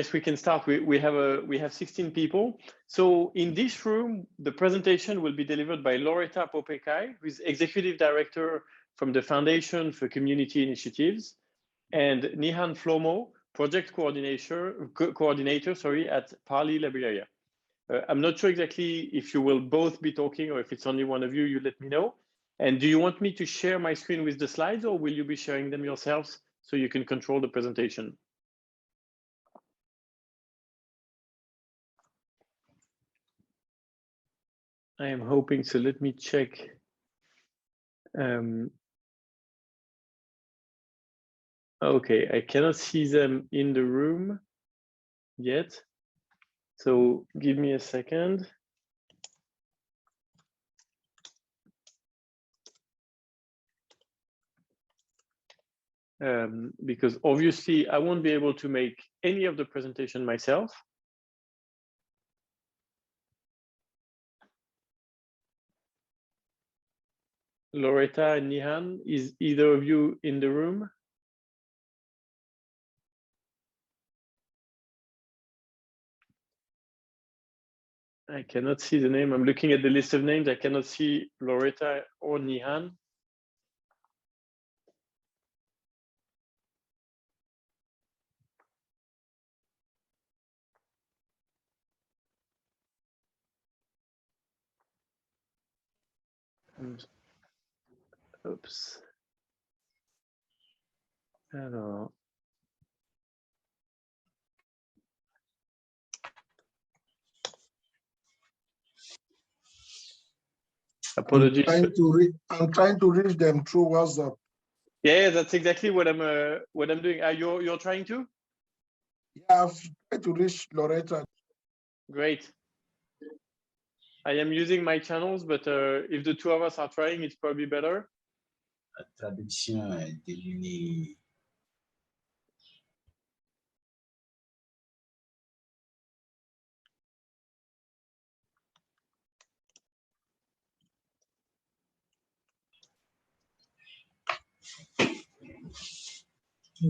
Yes, we can start. We have 16 people. So in this room, the presentation will be delivered by Loretta Popekai, who is Executive Director from the Foundation for Community Initiatives, and Nihan Flomo, Project Coordinator, at Parley, Liberia. I'm not sure exactly if you will both be talking or if it's only one of you, you let me know. And do you want me to share my screen with the slides, or will you be sharing them yourselves so you can control the presentation? I am hoping so. Let me check. Okay, I cannot see them in the room yet. So give me a second. Because obviously I won't be able to make any of the presentation myself. Loretta and Nihan, is either of you in the room? I cannot see the name. I'm looking at the list of names. I cannot see Loretta or Nihan. Oops. Alors. Apologies. I'm trying to reach them through WhatsApp. Yeah, that's exactly what I'm doing. You're trying to? Yeah, I've tried to reach Loretta. Great. I am using my channels, but if the two of us are trying, it's probably better. La traduction est devenue.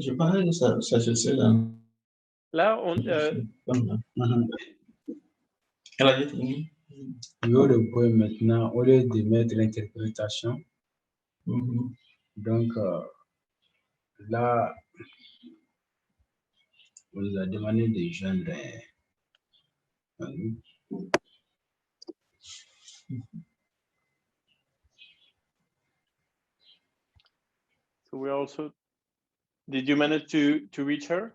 Je parlais de ça se fait là. Là, on. Elle a dit le point maintenant, au lieu de mettre l'interprétation, donc là, on nous a demandé de joindre So we also. Did you manage to reach her?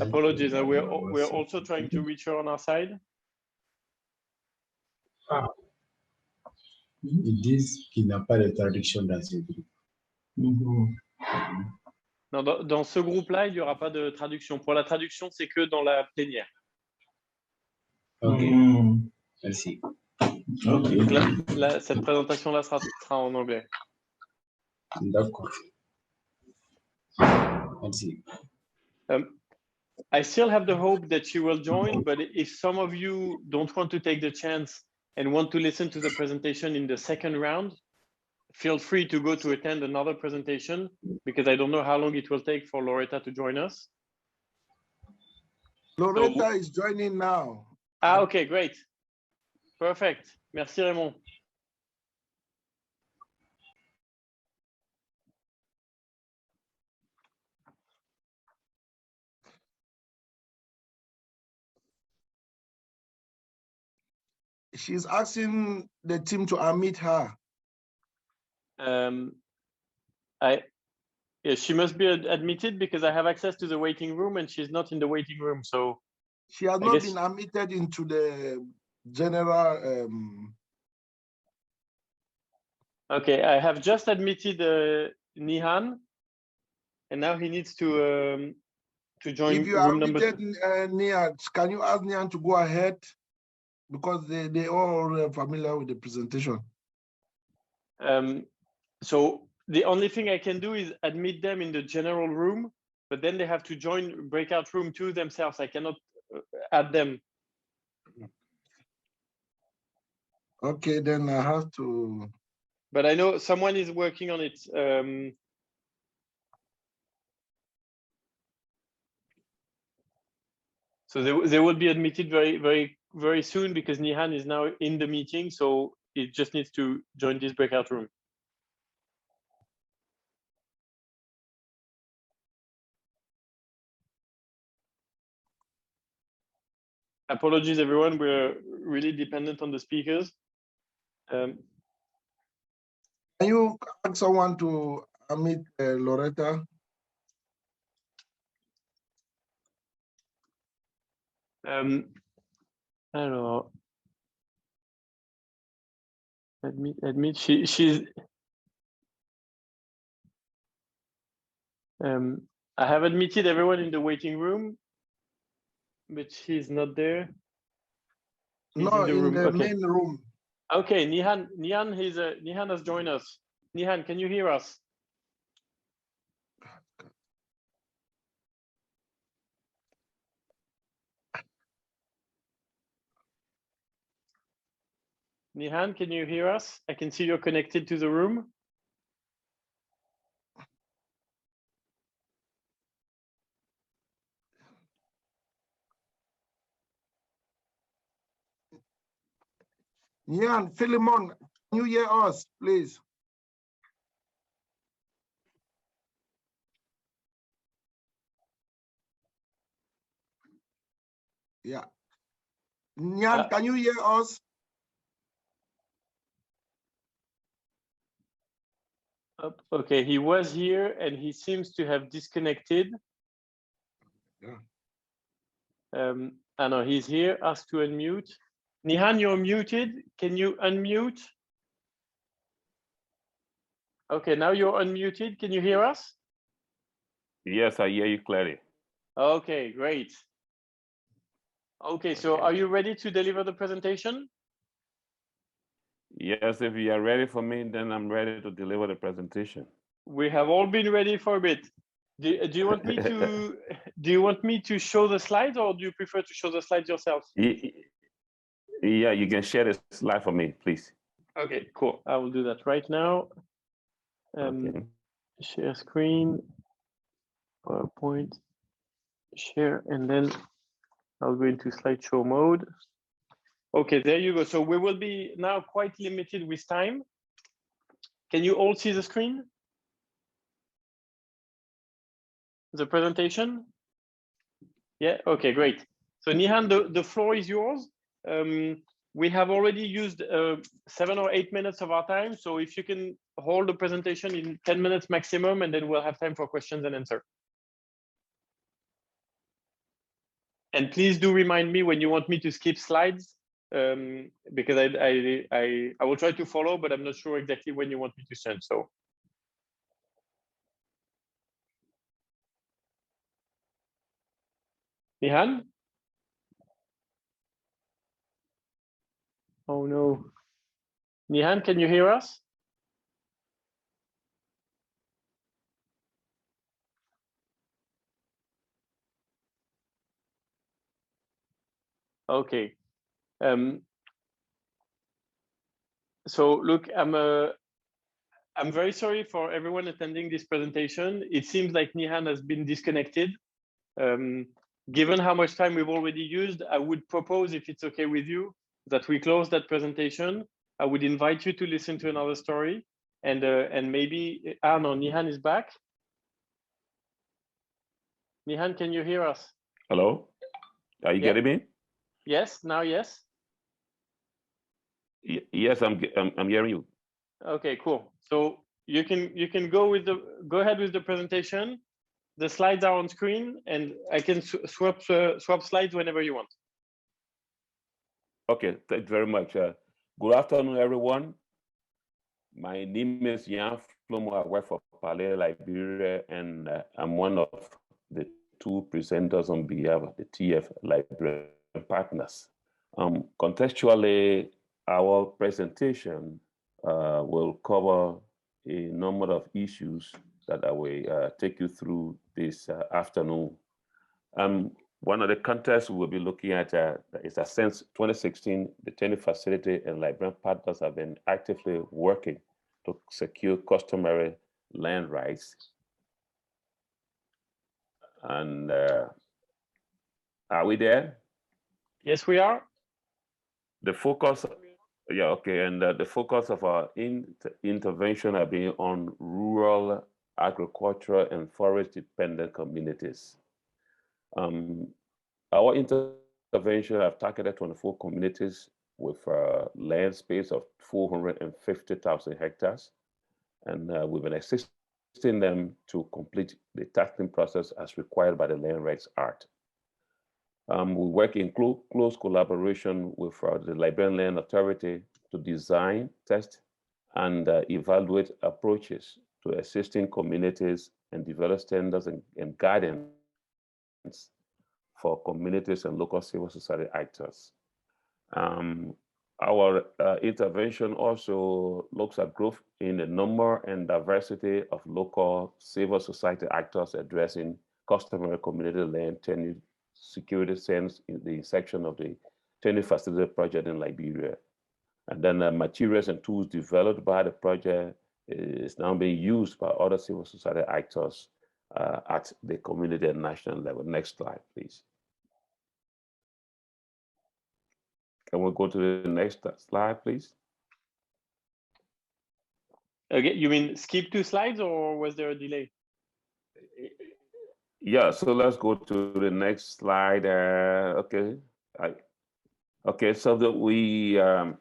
Apologies, we're also trying to reach her on our side. Ils disent qu'il n'y a pas de traduction dans ce groupe. Non, dans ce groupe-là, il n'y aura pas de traduction. Pour la traduction, c'est que dans la plénière. Ok, merci. Okay. Là, cette présentation-là sera en anglais. D'accord. Merci. I still have the hope that you will join, but if some of you don't want to take the chance and want to listen to the presentation in the second round, feel free to go to attend another presentation, because I don't know how long it will take for Loretta to join us. Loretta is joining now. Okay, great. Perfect. Merci, Raymond. She's asking the team to admit her. Yes, she must be admitted because I have access to the waiting room and she's not in the waiting room. So she has not been admitted into the general. Okay, I have just admitted Nihan, and now he needs to join if you room number 2. Nihan, can you ask Nihan to go ahead, because they all familiar with the presentation. So the only thing I can do is admit them in the general room, but then they have to join breakout room 2 themselves. I cannot add them. Okay, then I have to. but I know someone is working on it. So they will be admitted very soon because Nihan is now in the meeting, so it just needs to join this breakout room. Apologies, everyone. We're really dependent on the speakers. Can you ask someone to meet Loretta? Alors, admit she's. I have admitted everyone in the waiting room, but she's not there. She's No, in the okay. main room. Okay, Nihan has joined us. Nihan, can you hear us? Nihan, can you hear us? I can see you're connected to the room. Nihan, Philemon, can you hear us, please? Yeah. Nihan, can you hear us? Okay, he was here and he seems to have disconnected. Yeah. I know he's here. Ask to unmute. Nihan, you're muted. Can you unmute? Okay, now you're unmuted. Can you hear us? Yes, I hear you clearly. Okay, great. Okay, so are you ready to deliver the presentation? Yes, if you are ready for me, then I'm ready to deliver the presentation. We have all been ready for a bit. Do you want me to show the slides, or do you prefer to show the slides yourself? Yeah, you can share the slide for me, please. Okay, cool. I will do that right now. Okay. Share screen, PowerPoint, share, and then I'll go into slideshow mode. Okay, there you go. So we will be now quite limited with time. Can you all see the screen? The presentation? Yeah, okay, great. So Nihan, the floor is yours. We have already used 7 or 8 minutes of our time. So if you can hold the presentation in 10 minutes maximum, and then we'll have time for questions and answers. And please do remind me when you want me to skip slides, because I will try to follow, but I'm not sure exactly when you want me to send. So. Nihan? Oh no. Nihan, can you hear us? Okay. So look, I'm very sorry for everyone attending this presentation. It seems like Nihan has been disconnected. Given how much time we've already used, I would propose, if it's okay with you, that we close that presentation. I would invite you to listen to another story, and maybe no, Nihan is back. Nihan, can you hear us? Hello, are you getting me? Yes, now yes. Yes, I'm hearing you. Okay, cool. So you can go ahead with the presentation. The slides are on screen, and I can swap slides whenever you want. Okay, thank you very much. Good afternoon, everyone. My name is Jan Flomo. I work for Palais Liberia, and I'm one of the 2 presenters on behalf of the TF Liberian partners. Contextually, our presentation will cover a number of issues that I will take you through this afternoon. One of the contexts we'll be looking at is that since 2016, the Tenure facility and Liberian partners have been actively working to secure customary land rights. And are we there? Yes, we are. The focus, yeah, okay, and the focus of our intervention have been on rural, agricultural, and forest-dependent communities. Our intervention have targeted 24 communities with a land space of 450,000 hectares, and we've been assisting them to complete the taxing process as required by the Land Rights Act. We work in close collaboration with the Liberian Land Authority to design, test, and evaluate approaches to assisting communities and develop standards and guidance for communities and local civil society actors. Our intervention also looks at growth in the number and diversity of local civil society actors addressing customary community land tenure security sense in the section of the Tenure Facility Project in Liberia. And then materials and tools developed by the project is now being used by other civil society actors at the community and national level. Next slide, please. Can we go to the next slide, please? Okay, you mean skip 2 slides, or was there a delay? Yeah, so let's go to the next slide. Okay, okay. So that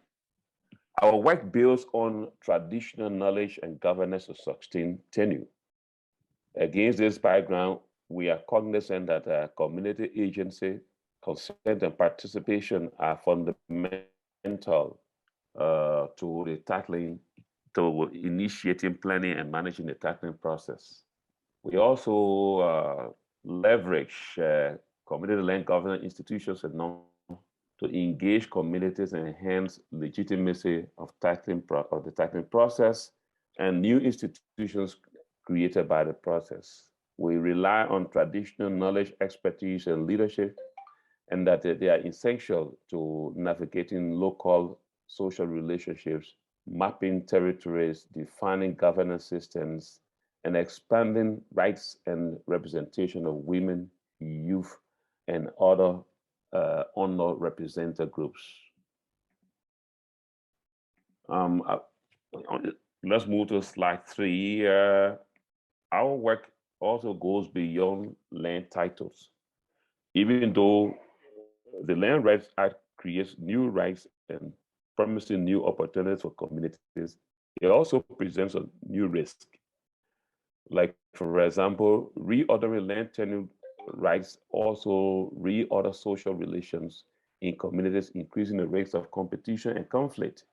our work builds on traditional knowledge and governance to sustain tenure. Against this background, we are cognizant that community agency, consent, and participation are fundamental to the tackling, to initiating, planning, and managing the tackling process. We also leverage community land governance institutions and to engage communities and enhance legitimacy of the tackling process and new institutions created by the process. We rely on traditional knowledge, expertise, and leadership, and that they are essential to navigating local social relationships, mapping territories, defining governance systems, and expanding rights and representation of women, youth, and other underrepresented groups. Let's move to slide 3. Our work also goes beyond land titles. Even though the Land Rights Act creates new rights and promising new opportunities for communities, it also presents a new risk. Like, for example, reordering land tenure rights also reorder social relations in communities, increasing the rates of competition and conflict.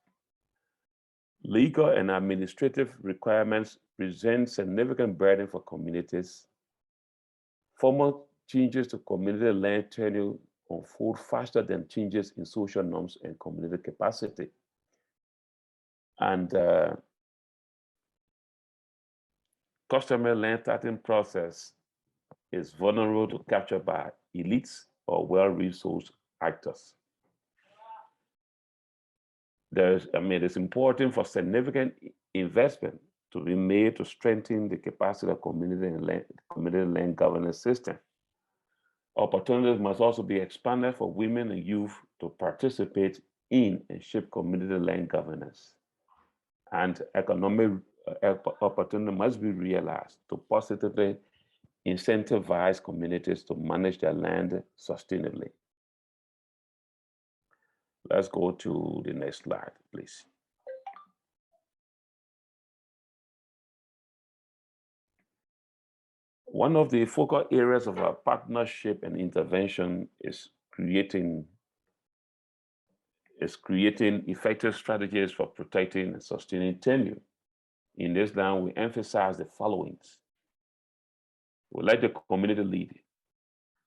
Legal and administrative requirements present significant burden for communities. Formal changes to community land tenure unfold faster than changes in social norms and community capacity. And customary land titling process is vulnerable to capture by elites or well-resourced actors. It's important for significant investment to be made to strengthen the capacity of community land governance system. Opportunities must also be expanded for women and youth to participate in and shape community land governance. And economic opportunity must be realized to positively incentivize communities to manage their land sustainably. Let's go to the next slide, please. One of the focal areas of our partnership and intervention is creating effective strategies for protecting and sustaining tenure. In this line, we emphasize the followings. We let the community lead.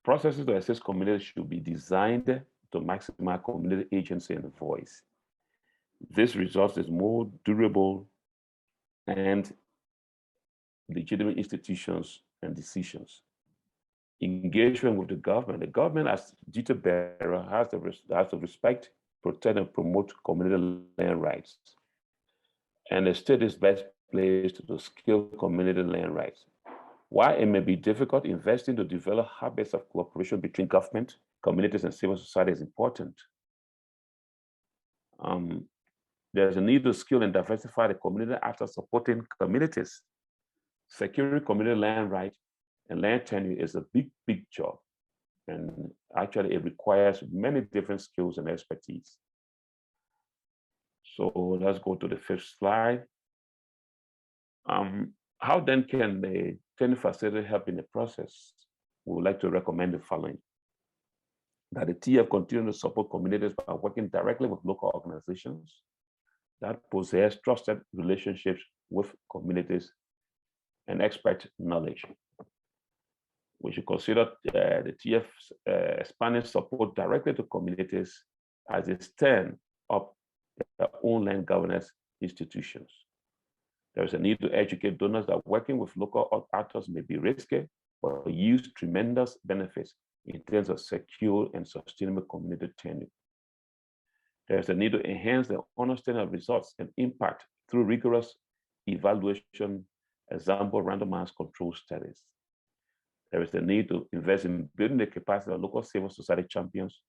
Processes to assist communities should be designed to maximize community agency and voice. This results in more durable and legitimate institutions and decisions. Engagement with the government. The government, as duty bearer, has to respect, protect, and promote community land rights. and the state is best placed to scale community land rights. While it may be difficult, investing to develop habits of cooperation between government, communities, and civil society is important. There's a need to skill and diversify the community after supporting communities. Securing community land rights and land tenure is a big, big job. And actually, it requires many different skills and expertise. So let's go to the 5th slide. How then can the tenure facility help in the process? We would like to recommend the following: that the TF continue to support communities by working directly with local organizations that possess trusted relationships with communities and expert knowledge. We should consider the TF's expanding support directly to communities as they stand up their own land governance institutions. There is a need to educate donors that working with local actors may be risky, but yields tremendous benefits in terms of secure and sustainable community tenure. There is a need to enhance the understanding of results and impact through rigorous evaluation, example, randomized control studies. There is a need to invest in building the capacity of local civil society champions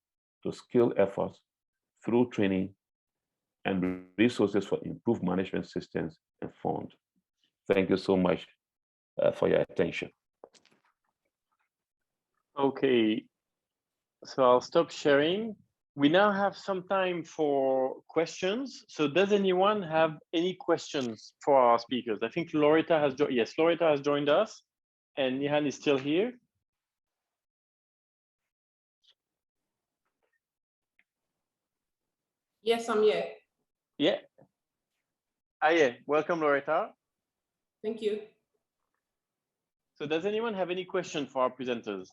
to scale efforts through training and resources for improved management systems and funds. Thank you so much for your attention. Okay, so I'll stop sharing. We now have some time for questions. So does anyone have any questions for our speakers? I think Loretta has joined. Yes, Loretta has joined us, and Nihan is still here. Yes, I'm here. Yeah. Yeah, welcome, Loretta. Thank you. So does anyone have any questions for our presenters?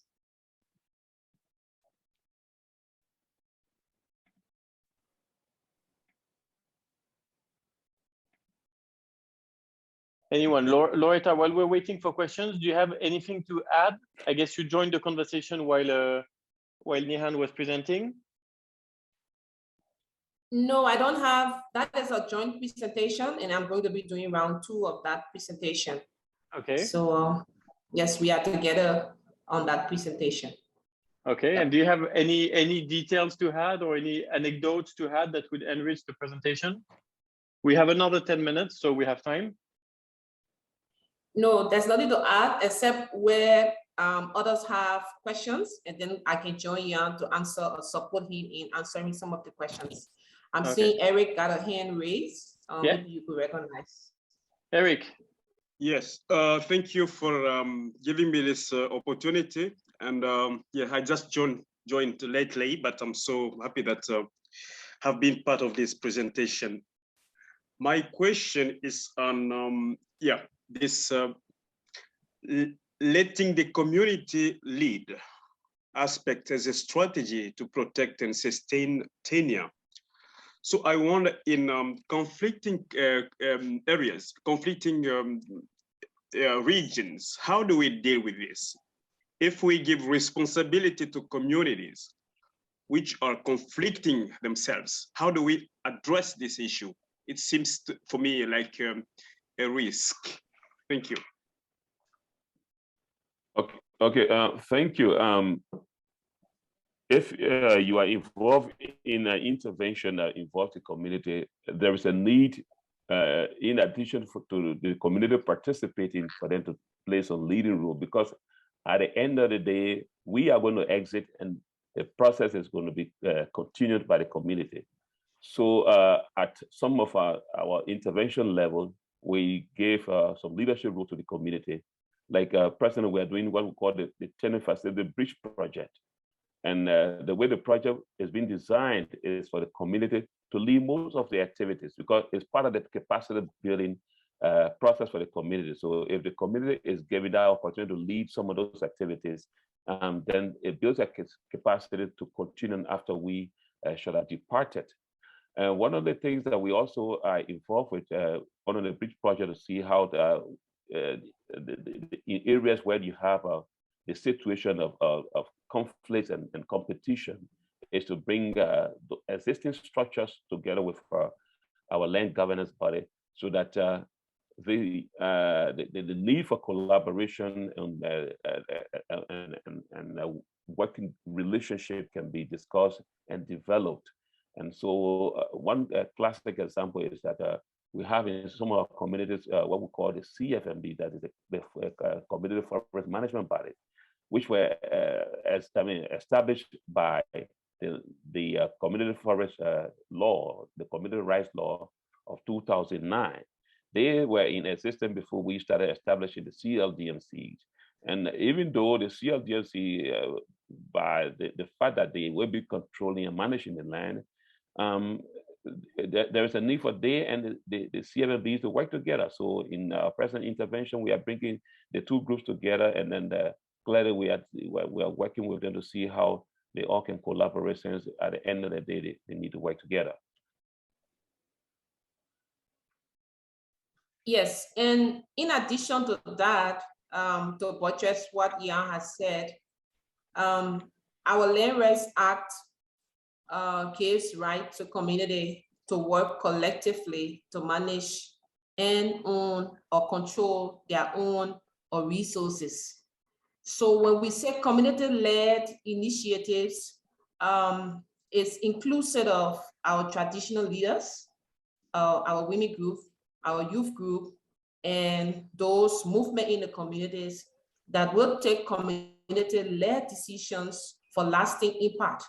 Anyone? Loretta, while we're waiting for questions, do you have anything to add? I guess you joined the conversation while Nihan was presenting. No, I don't have. That is a joint presentation, and I'm going to be doing round 2 of that presentation. Okay. So yes, we are together on that presentation. Okay, and do you have any details to add or any anecdotes to add that would enrich the presentation? We have another 10 minutes, so we have time. No, there's nothing to add except where others have questions, and then I can join Jan to answer or support him in answering some of the questions. I'm seeing Eric got a hand raised. Yeah. Maybe you could recognize. Eric. Yes, thank you for giving me this opportunity. And yeah, I just joined lately, but I'm so happy that have been part of this presentation. My question is on this letting the community lead aspect as a strategy to protect and sustain tenure. So I wonder, in conflicting areas, conflicting regions, how do we deal with this? If we give responsibility to communities which are conflicting themselves, how do we address this issue? It seems for me like a risk. Thank you. Okay. Thank you. If you are involved in an intervention that involves the community, there is a need, in addition to the community participating, for them to play some leading role, because at the end of the day, we are going to exit and the process is going to be continued by the community. So at some of our intervention level, we gave some leadership role to the community. Like presently, we are doing what we call the Tenure Facility Bridge Project. And the way the project is being designed is for the community to lead most of the activities, because it's part of the capacity building process for the community. So if the community is given that opportunity to lead some of those activities, then it builds a capacity to continue after we should have departed. One of the things that we also are involved with on the bridge project to see how in areas where you have the situation of conflict and competition is to bring the existing structures together with our land governance body so that the need for collaboration and working relationship can be discussed and developed. And so one classic example is that we have in some of our communities what we call the CFMB, that is the Community Forest Management Body, which were established by the Community Forest Law, the Community Rights Law of 2009. They were in existence before we started establishing the CLDMCs. And even though the CLDMC, by the fact that they will be controlling and managing the land, there is a need for they and the CFMBs to work together. So in our present intervention, we are bringing the two groups together, and then clearly we are working with them to see how they all can collaborate, since at the end of the day, they need to work together. Yes, and in addition to that, to buttress what Ian has said, our Land Rights Act gives right to community to work collectively to manage and own or control their own or resources. So when we say community-led initiatives, it's inclusive of our traditional leaders, our women group, our youth group, and those movement in the communities that will take community-led decisions for lasting impact.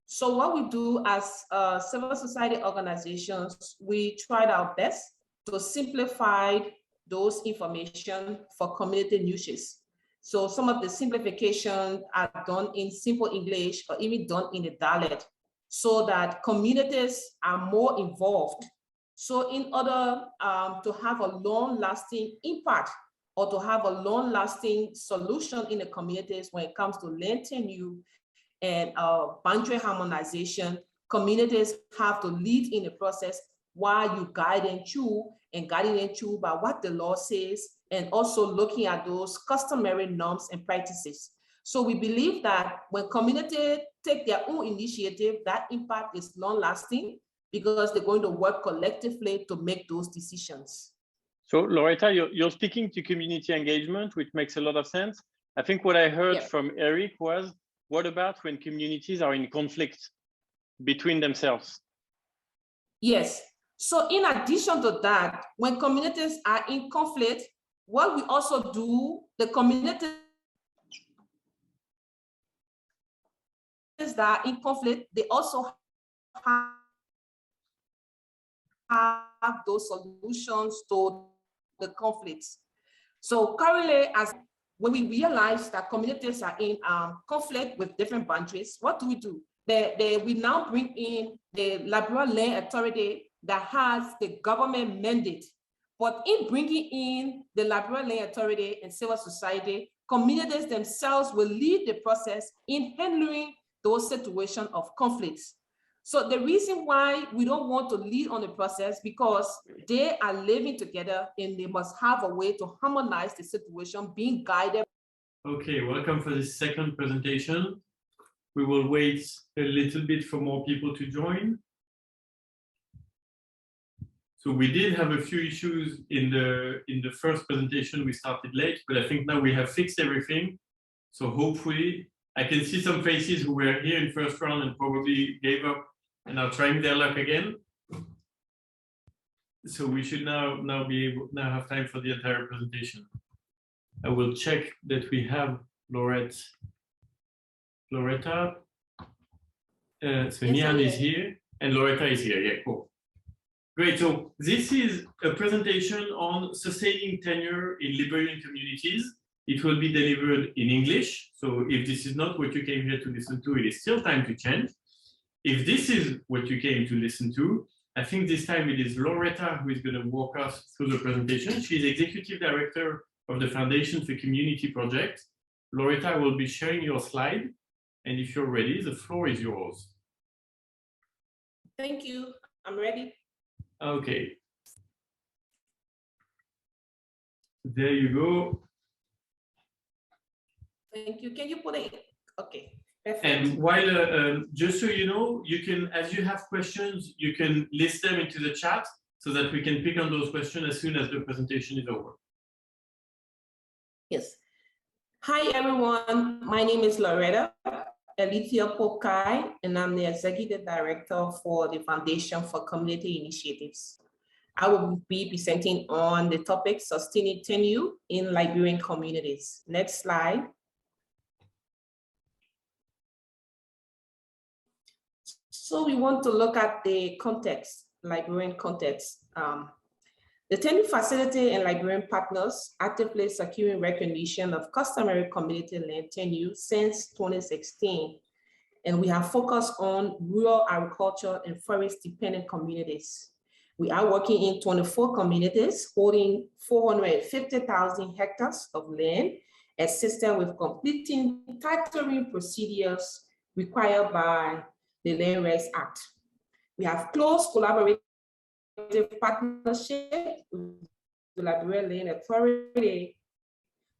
So what we do as civil society organizations, we tried our best to simplify those information for community niches. So some of the simplifications are done in simple English or even done in a dialect, so that communities are more involved. So in order to have a long-lasting impact or to have a long-lasting solution in the communities when it comes to land tenure and boundary harmonization, communities have to lead in the process while you guide them through, and guiding them through by what the law says, and also looking at those customary norms and practices. So we believe that when communities take their own initiative, that impact is long-lasting because they're going to work collectively to make those decisions. So Loretta, you're speaking to community engagement, which makes a lot of sense. I think what I heard from Eric was, what about when communities are in conflict between themselves? Yes. So in addition to that, when communities are in conflict, what we also do, the communities that are in conflict, they also have those solutions to the conflicts. So currently, when we realize that communities are in conflict with different boundaries, what do? We now bring in the Liberian Land Authority that has the government mandate. But in bringing in the Liberian Land Authority and civil society, communities themselves will lead the process in handling those situations of conflicts. So the reason why we don't want to lead on the process, because they are living together and they must have a way to harmonize the situation, being guided. Okay, welcome for this second presentation. We will wait a little bit for more people to join. So we did have a few issues in the first presentation. We started late, but I think now we have fixed everything. So hopefully, I can see some faces who were here in first round and probably gave up and are trying their luck again. So we should now have time for the entire presentation. I will check that we have Loretta. So Nian is here and Loretta is here. Yeah, cool. Great. So this is a presentation on sustaining tenure in Liberian communities. It will be delivered in English. So if this is not what you came here to listen to, it is still time to change. If this is what you came to listen to, I think this time it is Loretta who is going to walk us through the presentation. She's Executive Director of the Foundation for Community Project. Loretta will be sharing your slide. And if you're ready, the floor is yours. Thank you. I'm ready. Okay. There you go. Thank you. Can you put it? Okay. Perfect. And while, just so you know, you can, as you have questions, you can list them into the chat. so that we can pick on those questions as soon as the presentation is over. Yes. Hi, everyone. My name is Loretta Elithia Pokai, and I'm the Executive Director for the Foundation for Community Initiatives. I will be presenting on the topic Sustaining Tenure in Liberian Communities. Next slide. So we want to look at the context, Liberian context. The Tenure Facility and Liberian partners actively securing recognition of customary community land tenure since 2016. And we have focused on rural agriculture and forest dependent communities. We are working in 24 communities holding 450,000 hectares of land, assisted with completing titling procedures required by the Land Rights Act. We have close collaborative partnership with the Liberian Land Authority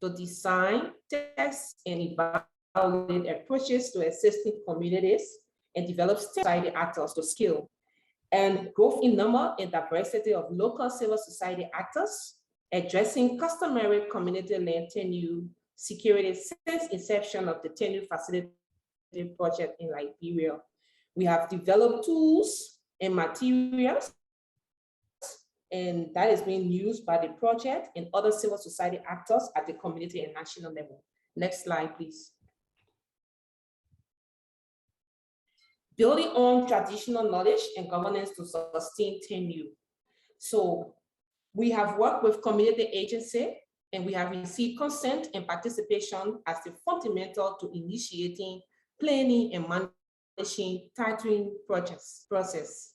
to design, test, and evaluate approaches to assisting communities and develop society actors to scale. And growth in number and diversity of local civil society actors addressing customary community land tenure security since inception of the Tenure Facility project in Liberia. We have developed tools and materials, and that is being used by the project and other civil society actors at the community and national level. Next slide, please. Building on traditional knowledge and governance to sustain tenure. So we have worked with community agency, and we have received consent and participation as the fundamental to initiating, planning, and managing titling process.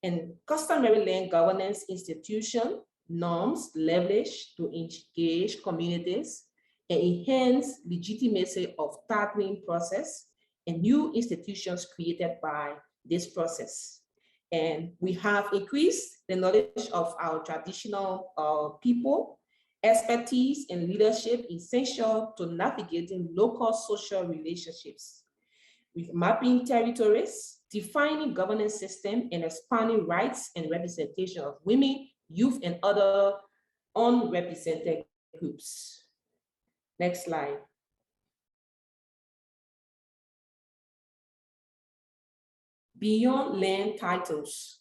And customary land governance institution norms leverage to engage communities and enhance legitimacy of titling process and new institutions created by this process. And we have increased the knowledge of our traditional people, expertise and leadership essential to navigating local social relationships. With mapping territories, defining governance system, and expanding rights and representation of women, youth, and other unrepresented groups. Next slide. Beyond land titles.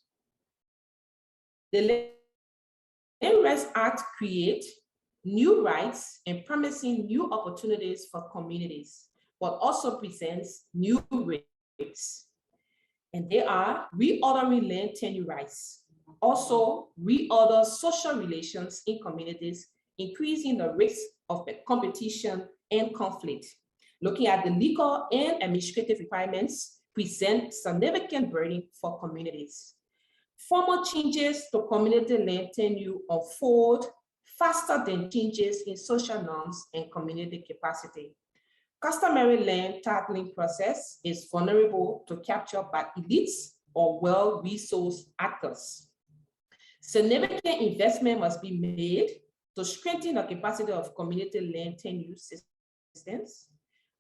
The Land Rights Act creates new rights and promising new opportunities for communities, but also presents new risks. And they are reordering land tenure rights, also reorder social relations in communities, increasing the risk of competition and conflict. Looking at the legal and administrative requirements, present significant burden for communities. Formal changes to community land tenure unfold faster than changes in social norms and community capacity. Customary land titling process is vulnerable to capture by elites or well-resourced actors. Significant investment must be made to strengthen the capacity of community land tenure systems.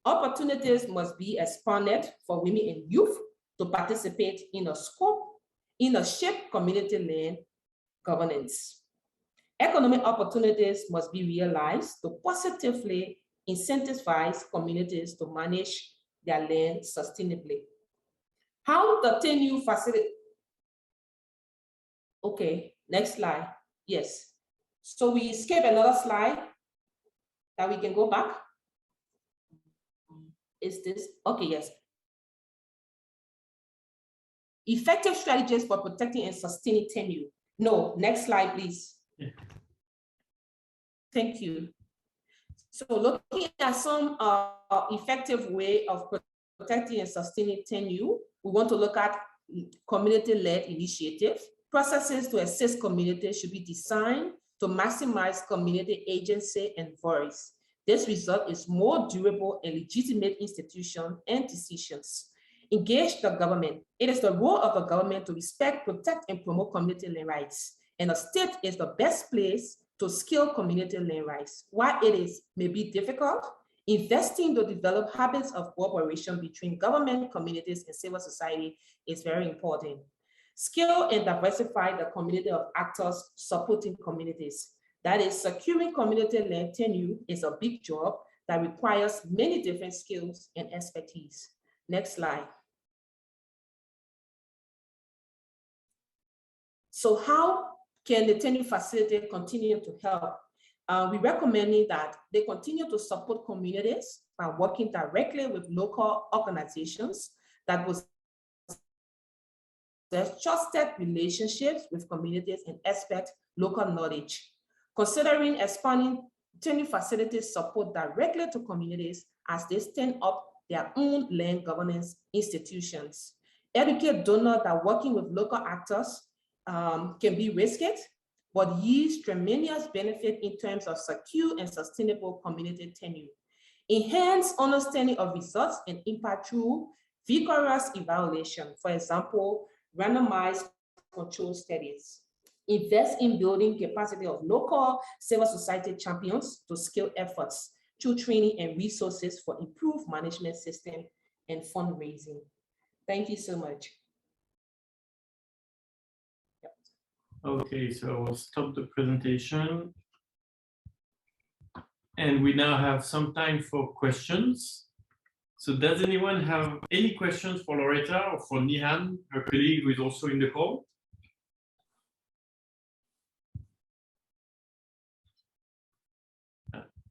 Opportunities must be expanded for women and youth to participate in a shape community land governance. Economic opportunities must be realized to positively incentivize communities to manage their land sustainably. How the tenure facility? Okay, next slide. Yes. So we skip another slide that we can go back. Is this, okay, yes. Effective strategies for protecting and sustaining tenure. No, next slide, please. Yeah. Thank you. So looking at some effective way of protecting and sustaining tenure, we want to look at community-led initiative. Processes to assist communities should be designed to maximize community agency and voice. This result is more durable and legitimate institutions and decisions. Engage the government. It is the role of the government to respect, protect, and promote community land rights. And the state is the best place to scale community land rights. While it may be difficult, investing to develop habits of cooperation between government, communities, and civil society is very important. Scale and diversify the community of actors supporting communities. That is, securing community-led tenure is a big job that requires many different skills and expertise. Next slide. So how can the tenure facility continue to help? We recommend that they continue to support communities by working directly with local organizations that will have trusted relationships with communities and expect local knowledge. Considering expanding tenure facilities support directly to communities as they stand up their own land governance institutions. Educate donors that working with local actors can be risky, but yields tremendous benefit in terms of secure and sustainable community tenure. Enhance understanding of results and impact through vigorous evaluation. For example, randomized control studies. Invest in building capacity of local civil society champions to scale efforts through training and resources for improved management system and fundraising. Thank you so much. Okay, so I'll stop the presentation. And we now have some time for questions. So does anyone have any questions for Loretta or for Nihan, her colleague who is also in the call?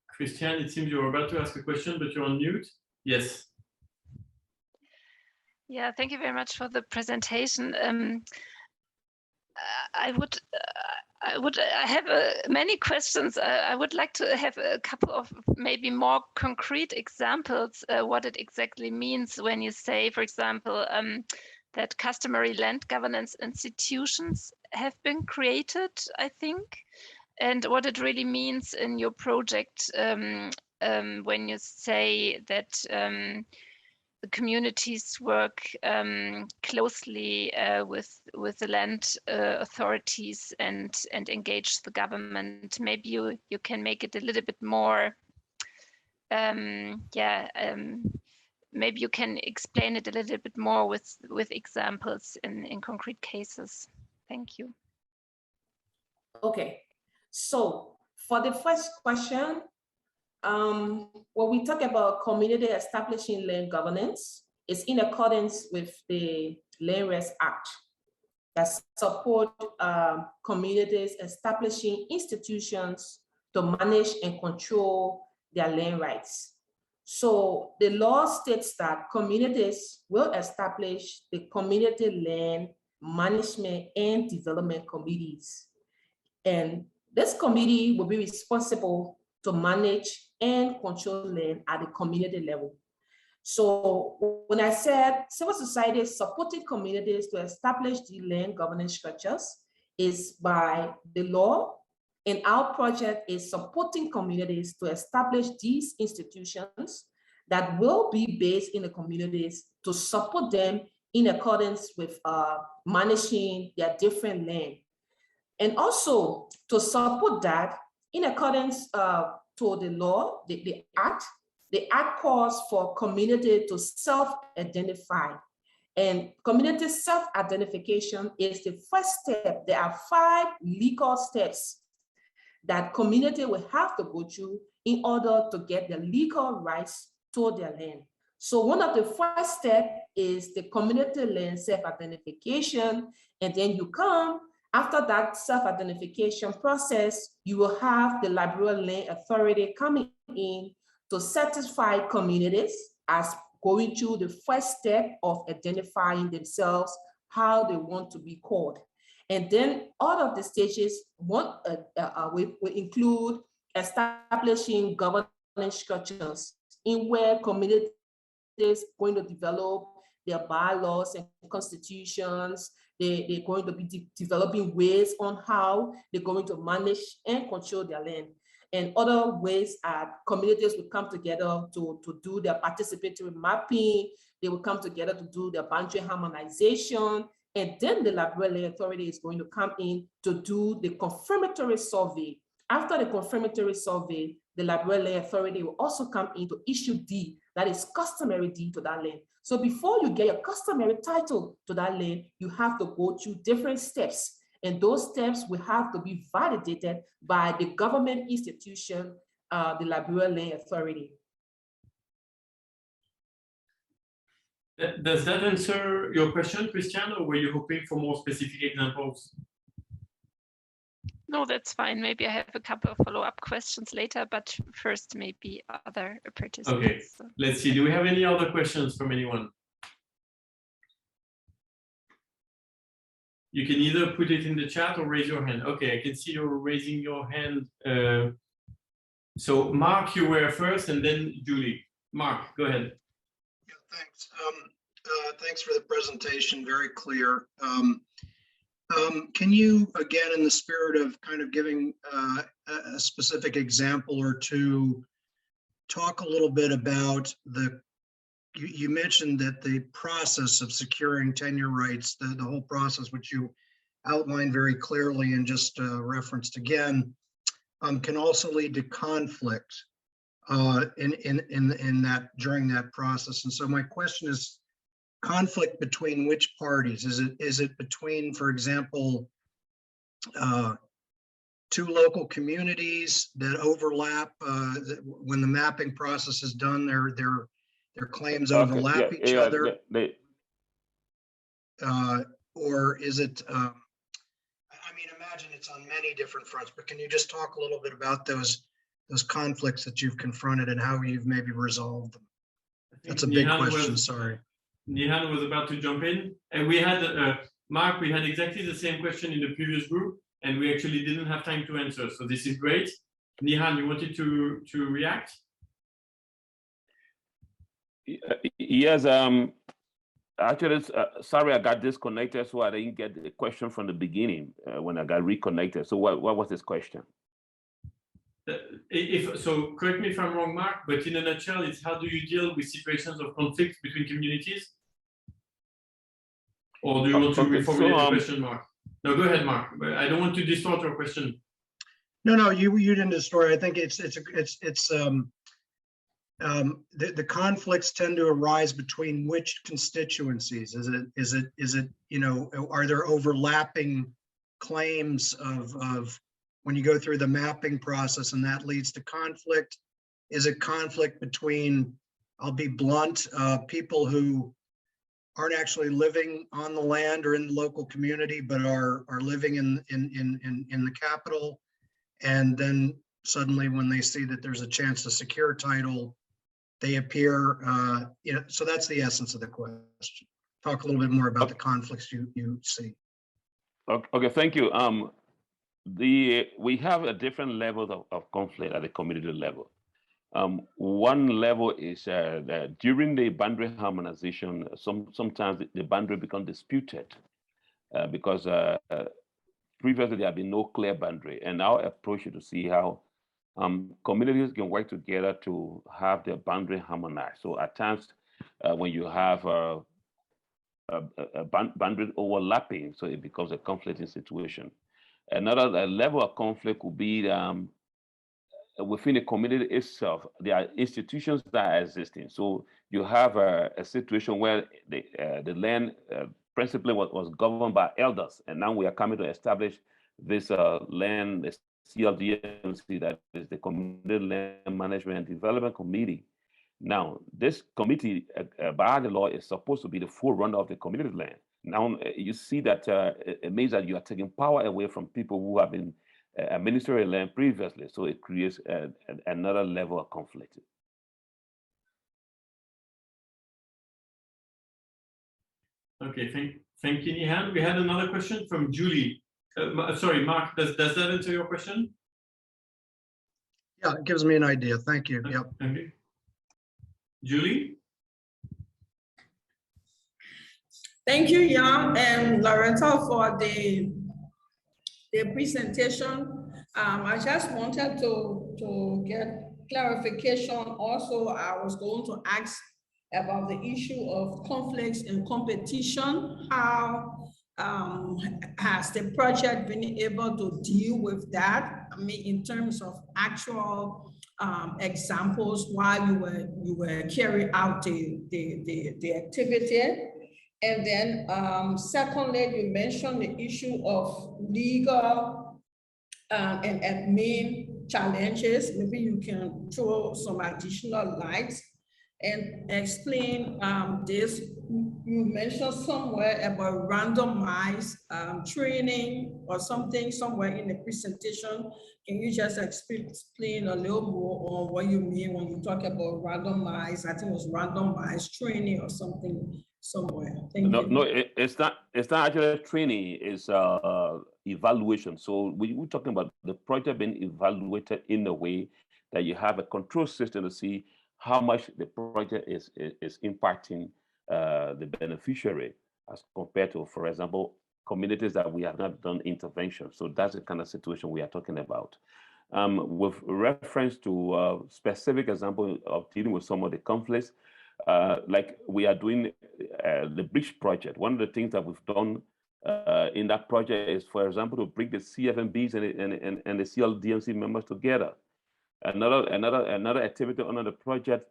Christian, it seems you're about to ask a question, but you're on mute. Yes. Yeah, thank you very much for the presentation. I have many questions. I would like to have a couple of maybe more concrete examples, what it exactly means when you say, for example, that customary land governance institutions have been created, I think, and what it really means in your project when you say that the communities work closely with the land authorities and engage the government. Maybe you can make it a little bit more, maybe you can explain it a little bit more with examples in concrete cases. Thank you. Okay, so for the first question, when we talk about community establishing land governance, it's in accordance with the Land Rights Act that support communities establishing institutions to manage and control their land rights. So the law states that communities will establish the community land management and development committees. And this committee will be responsible to manage and control land at the community level. So when I said civil society is supporting communities to establish the land governance structures is by the law, and our project is supporting communities to establish these institutions that will be based in the communities to support them in accordance with managing their different land. And also to support that in accordance to the law, the act calls for community to self-identify. And community self-identification is the first step. There are 5 legal steps that community will have to go through in order to get the legal rights to their land. So one of the first steps is the community land self-identification, and then you come. After that self-identification process, you will have the Liberian Land Authority coming in to satisfy communities as going through the first step of identifying themselves, how they want to be called. And then all of the stages will include establishing governance structures in where communities are going to develop their bylaws and constitutions. They're going to be developing ways on how they're going to manage and control their land. And other ways are communities will come together to do their participatory mapping. They will come together to do their boundary harmonization. And then the Liberian Land Authority is going to come in to do the confirmatory survey After the confirmatory survey, the Liberian Land Authority will also come in to issue deed, that is customary deed to that land. So before you get your customary title to that land, you have to go through different steps. And those steps will have to be validated by the government institution, the Liberian Land Authority. Does that answer your question, Christian, or were you hoping for more specific examples? No, that's fine. Maybe I have a couple of follow-up questions later, but first maybe other participants. Okay, let's see. Do we have any other questions from anyone? You can either put it in the chat or raise your hand. Okay, I can see you're raising your hand. So Mark, you were first, and then Julie. Mark, go ahead. Yeah, thanks. Thanks for the presentation, very clear. Can you, again, in the spirit of kind of giving a specific example or two, talk a little bit about you mentioned that the process of securing tenure rights, the whole process, which you outlined very clearly and just referenced again, can also lead to conflict in that during that process. And so my question is, conflict between which parties? Is it between, for example, two local communities that overlap when the mapping process is done? Their claims overlap each other, or is it? I mean, imagine it's on many different fronts. But can you just talk a little bit about those conflicts that you've confronted and how you've maybe resolved them? That's a big question. Sorry. Nihan was about to jump in, and we had Mark. We had exactly the same question in the previous group, and we actually didn't have time to answer. So this is great. Nihan, you wanted to react? Yes. Actually, sorry, I got disconnected, so I didn't get the question from the beginning when I got reconnected. So what was this question? So correct me if I'm wrong, Mark, but in a nutshell, it's how do you deal with situations of conflict between communities? Or do you want to reformulate the question, Mark? No, go ahead, Mark. I don't want to distort your question. No, you didn't distort. I think the conflicts tend to arise between which constituencies? Is it you know, are there overlapping claims of when you go through the mapping process and that leads to conflict? Is it conflict between, I'll be blunt, people who aren't actually living on the land or in the local community, but are living in the capital, and then suddenly when they see that there's a chance to secure title, they appear, you know, so that's the essence of the question. Talk a little bit more about the conflicts you see. Okay, thank you. We have a different level of conflict at the community level. One level is that during the boundary harmonization, sometimes the boundary becomes disputed because previously there had been no clear boundary, and our approach is to see how communities can work together to have their boundary harmonized. So at times when you have boundary overlapping, so it becomes a conflicting situation. Another level of conflict would be within the community itself. There are institutions that are existing. So you have a situation where the land principally was governed by elders, and now we are coming to establish this land, the CLDMC, that is the Community Land Management and Development Committee. Now, this committee, by the law, is supposed to be the forerunner of the community land. Now, you see that it means that you are taking power away from people who have been administering land previously. So it creates another level of conflict. Okay, thank you, Nihan. We had another question from Julie. Sorry, Mark, does that answer your question? Yeah, it gives me an idea. Thank you. Yep. Okay. Julie? Thank you, Jan and Loretta, for the presentation. I just wanted to get clarification. Also, I was going to ask about the issue of conflicts and competition, how has the project been able to deal with that? I mean, in terms of actual examples while you were carrying out the activity. And then secondly, you mentioned the issue of legal and admin challenges. Maybe you can throw some additional light and explain this. You mentioned somewhere about randomized training or something somewhere in the presentation. Can you just explain a little more on what you mean when you talk about randomized? I think it was randomized training or something somewhere. Thank you. No, it's not actually training, it's evaluation. So we're talking about the project being evaluated in a way that you have a control system to see how much the project is impacting the beneficiary as compared to, for example, communities that we have not done intervention. So that's the kind of situation we are talking about. With reference to specific example of dealing with some of the conflicts, like we are doing the bridge project. One of the things that we've done in that project is, for example, to bring the CFMBs and the CLDMC members together. Another activity under the project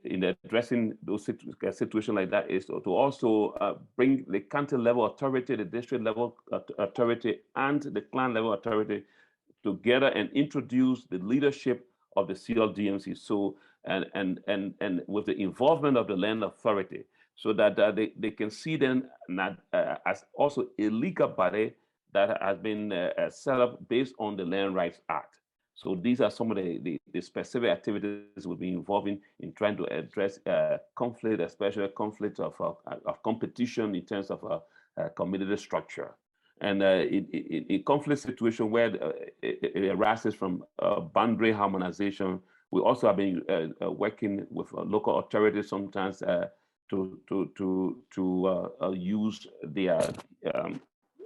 in addressing those situations like that is to also bring the county level authority, the district level authority, and the clan level authority together and introduce the leadership of the CLDMC. So and with the involvement of the land authority, so that they can see them not as also a legal body that has been set up based on the Land Rights Act. So these are some of the specific activities we'll be involved in trying to address conflict, especially conflict of competition in terms of community structure. And in conflict situation where it arises from boundary harmonization, we also have been working with local authorities sometimes to use their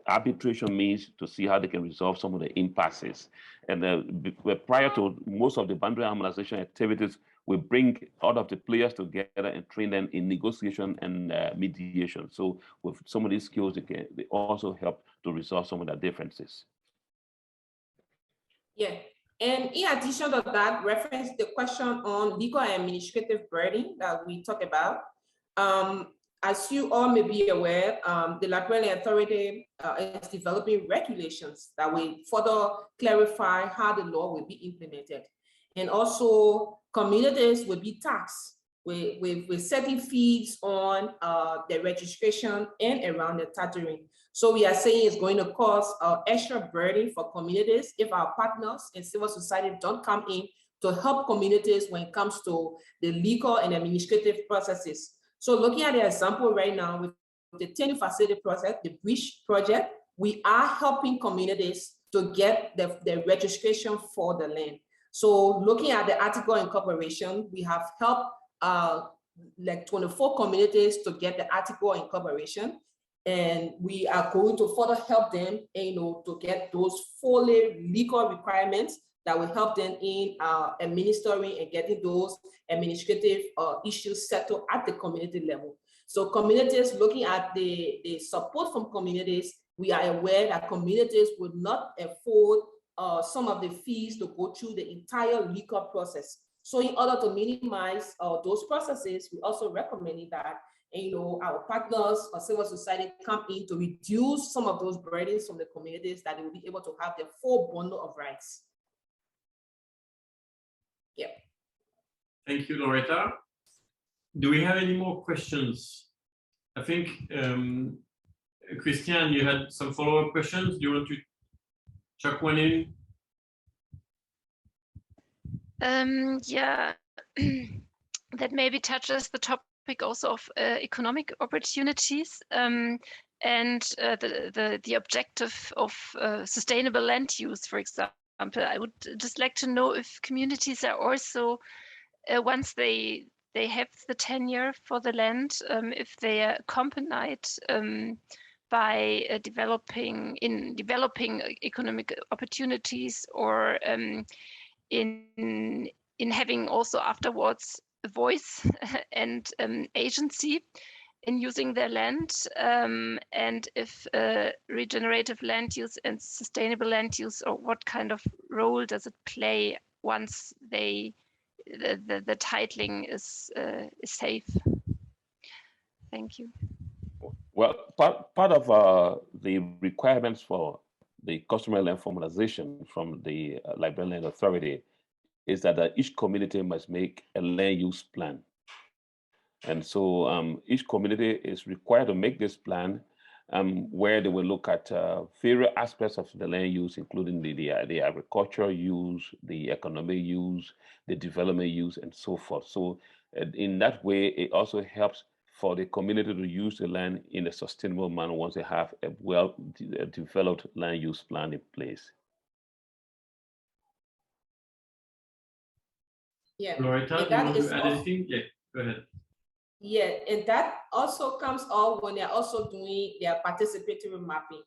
arbitration means to see how they can resolve some of the impasses. And prior to most of the boundary harmonization activities, we bring all of the players together and train them in negotiation and mediation. So with some of these skills, they also help to resolve some of the differences. Yeah, and in addition to that, reference the question on legal and administrative burden that we talked about. As you all may be aware, the Liberian Authority is developing regulations that will further clarify how the law will be implemented. And also communities will be taxed with setting fees on the registration and around the tethering. So we are saying it's going to cause extra burden for communities if our partners in civil society don't come in to help communities when it comes to the legal and administrative processes. So looking at the example right now with the Tenure facility project, the bridge project, we are helping communities to get the registration for the land. So looking at the article incorporation, we have helped like 24 communities to get the article incorporation, and we are going to further help them, to get those fully legal requirements that will help them in administering and getting those administrative issues settled at the community level. So communities, looking at the support from communities, we are aware that communities would not afford some of the fees to go through the entire legal process. So in order to minimize those processes, we also recommend that our partners or civil society come in to reduce some of those burdens from the communities, that they will be able to have the full bundle of rights. Yeah. Thank you, Loretta. Do we have any more questions? I think, Christian, you had some follow-up questions. Do you want to chuck one in? Yeah, that maybe touches the topic also of economic opportunities and the objective of sustainable land use, for example. I would just like to know if communities are also, once they have the tenure for the land, if they are accompanied by developing economic opportunities, or in having also afterwards a voice and agency, in using their land, and if regenerative land use and sustainable land use, or what kind of role does it play once the titling is safe? Thank you. Well, part of the requirements for the customary land formalization from the Liberian Land Authority is that each community must make a land use plan. And so each community is required to make this plan where they will look at various aspects of the land use, including the agricultural use, the economic use, the development use, and so forth. So in that way, it also helps for the community to use the land in a sustainable manner once they have a well-developed land use plan in place. Yeah. Loretta, do you want to add anything? Yeah, go ahead. Yeah, and that also comes out when they're also doing their participatory mapping.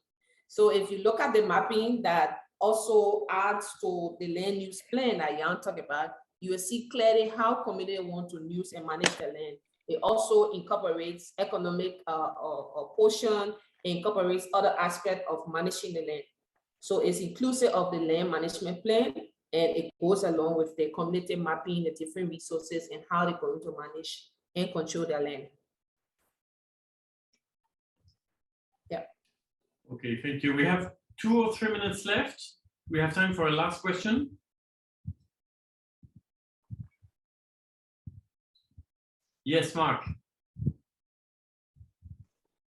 So if you look at the mapping that also adds to the land use plan that Jan talked about, you will see clearly how community want to use and manage the land. It also incorporates economic portion, incorporates other aspects of managing the land. So it's inclusive of the land management plan, and it goes along with the community mapping, the different resources, and how they're going to manage and control their land. Yeah. Okay, thank you. We have 2 or 3 minutes left. We have time for a last question. Yes, Mark.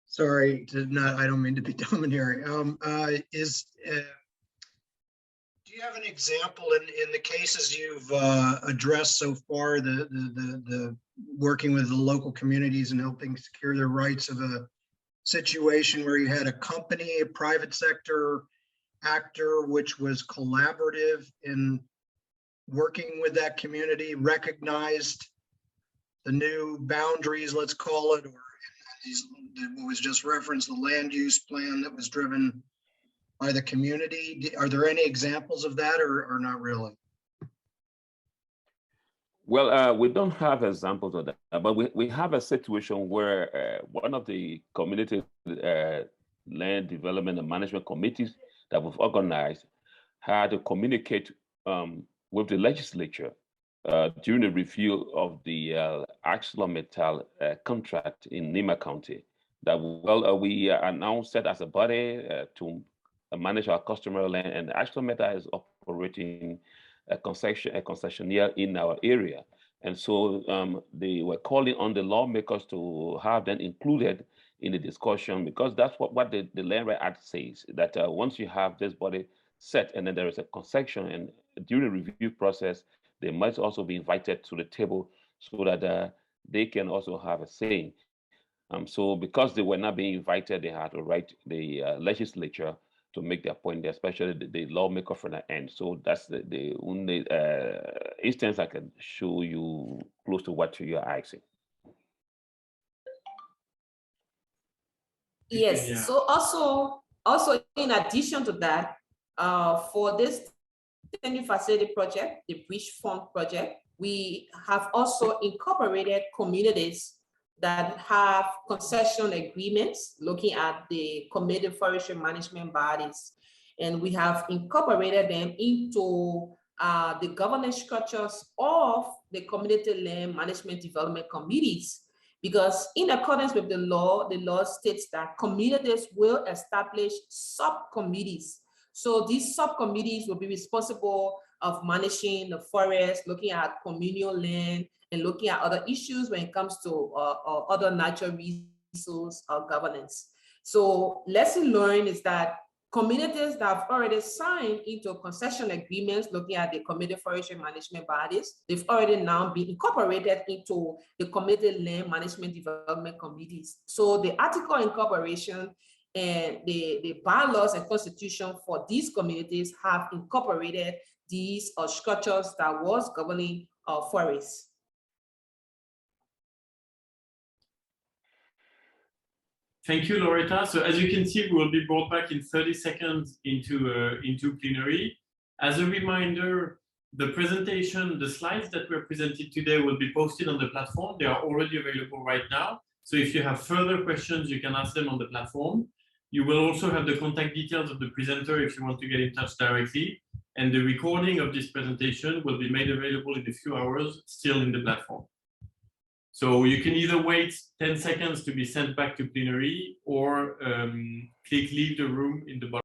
Sorry, I don't mean to be domineering. Do you have an example in the cases you've addressed so far, the working with the local communities and helping secure their rights, of a situation where you had a company, a private sector actor, which was collaborative in working with that community, recognized the new boundaries, let's call it, or what was just referenced, the land use plan that was driven by the community? Are there any examples of that, or not really? Well, we don't have examples of that, but we have a situation where one of the community land development and management committees that we've organized had to communicate with the legislature during the review of the ArcelorMittal contract in Nima County. That we are now set as a body to manage our customer land, and ArcelorMittal is operating a concessionaire in our area. And so they were calling on the lawmakers to have them included in the discussion, because that's what the Land Right Act says, that once you have this body set and then there is a concession, and during the review process, they must also be invited to the table so that they can also have a say. So because they were not being invited, they had to write the legislature to make their point, especially the lawmaker from the end. So that's the only instance I can show you close to what you're asking. Yes. Yeah. So also in addition to that, for this Tenure facility project, the Bridge Fund project, we have also incorporated communities that have concession agreements looking at the community forestry management bodies. And we have incorporated them into the governance structures of the community land management development committees. Because in accordance with the law states that communities will establish subcommittees. So these subcommittees will be responsible of managing the forest, looking at communal land, and looking at other issues when it comes to other natural resource governance. So lesson learned is that communities that have already signed into concession agreements looking at the community forestry management bodies, they've already now been incorporated into the community land management development committees. So the article incorporation and the bylaws and constitution for these communities have incorporated these structures that was governing forests. Thank you, Loretta. So as you can see, we will be brought back in 30 seconds into plenary. As a reminder, the presentation, the slides that were presented today will be posted on the platform. They are already available right now. So if you have further questions, you can ask them on the platform. You will also have the contact details of the presenter if you want to get in touch directly. And the recording of this presentation will be made available in a few hours, still in the platform. So you can either wait 10 seconds to be sent back to plenary or click leave the room in the bottom.